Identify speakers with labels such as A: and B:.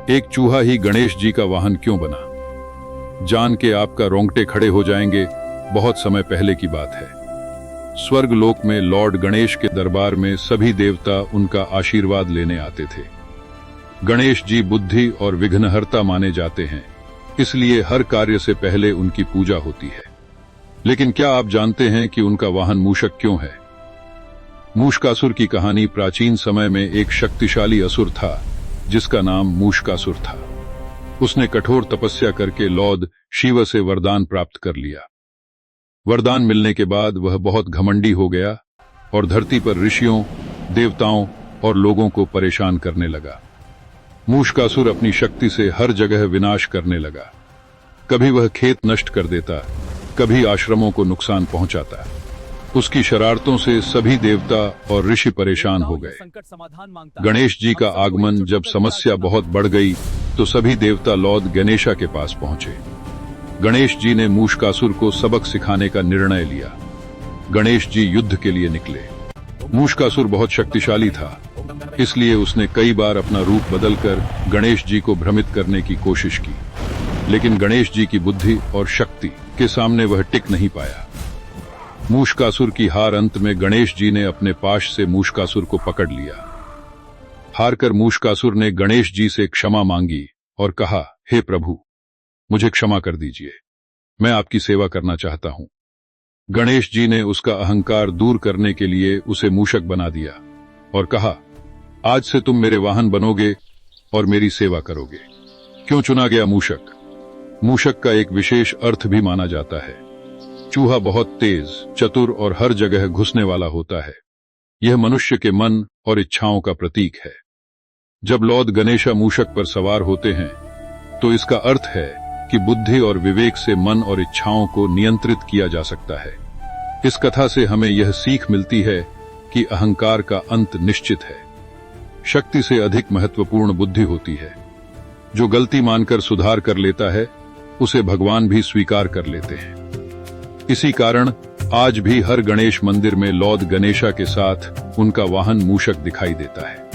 A: एक चूहा ही गणेश जी का वाहन क्यों बना? जान के आपका रोंगटे खड़े हो जाएंगे। बहुत समय पहले की बात है। स्वर्ग लोक में लॉर्ड गणेश के दरबार में सभी देवता उनका आशीर्वाद लेने आते थे। गणेश जी बुद्धि और विघ्नहर्ता माने जाते हैं, इसलिए हर कार्य से पहले उनकी पूजा होती है। लेकिन क्या आप जानते हैं कि उनका वाहन मूषक क्यों है? मूषकासुर की कहानी प्राचीन समय में एक शक्तिशाली असुर था जिसका नाम मूषकासुर था। उसने कठोर तपस्या करके लॉर्ड शिव से वरदान प्राप्त कर लिया। वरदान मिलने के बाद वह बहुत घमंडी हो गया और धरती पर ऋषियों, देवताओं और लोगों को परेशान करने लगा। मूषकासुर अपनी शक्ति से हर जगह विनाश करने लगा। कभी वह खेत नष्ट कर देता, कभी आश्रमों को नुकसान पहुंचाता। उसकी शरारतों से सभी देवता और ऋषि परेशान हो गए। गणेश जी का आगमन जब समस्या बहुत बढ़ गई तो सभी देवता लॉर्ड गणेशा के पास पहुंचे। गणेश जी ने मूषकासुर को सबक सिखाने का निर्णय लिया। गणेश जी युद्ध के लिए निकले। मूषकासुर बहुत शक्तिशाली था, इसलिए उसने कई बार अपना रूप बदलकर गणेश जी को भ्रमित करने की कोशिश की, लेकिन गणेश जी की बुद्धि और शक्ति के सामने वह टिक नहीं पाया। मूषकासुर की हार अंत में गणेश जी ने अपने पाश से मूषकासुर को पकड़ लिया। हारकर मूषकासुर ने गणेश जी से क्षमा मांगी और कहा, हे प्रभु, मुझे क्षमा कर दीजिए, मैं आपकी सेवा करना चाहता हूं। गणेश जी ने उसका अहंकार दूर करने के लिए उसे मूषक बना दिया और कहा, आज से तुम मेरे वाहन बनोगे और मेरी सेवा करोगे। क्यों चुना गया मूषक? मूषक का एक विशेष अर्थ भी माना जाता है। चूहा बहुत तेज, चतुर और हर जगह घुसने वाला होता है। यह मनुष्य के मन और इच्छाओं का प्रतीक है। जब लॉर्ड गणेशा मूषक पर सवार होते हैं तो इसका अर्थ है कि बुद्धि और विवेक से मन और इच्छाओं को नियंत्रित किया जा सकता है। इस कथा से हमें यह सीख मिलती है कि अहंकार का अंत निश्चित है। शक्ति से अधिक महत्वपूर्ण बुद्धि होती है। जो गलती मानकर सुधार कर लेता है उसे भगवान भी स्वीकार कर लेते हैं। इसी कारण आज भी हर गणेश मंदिर में लॉर्ड गणेशा के साथ उनका वाहन मूषक दिखाई देता है।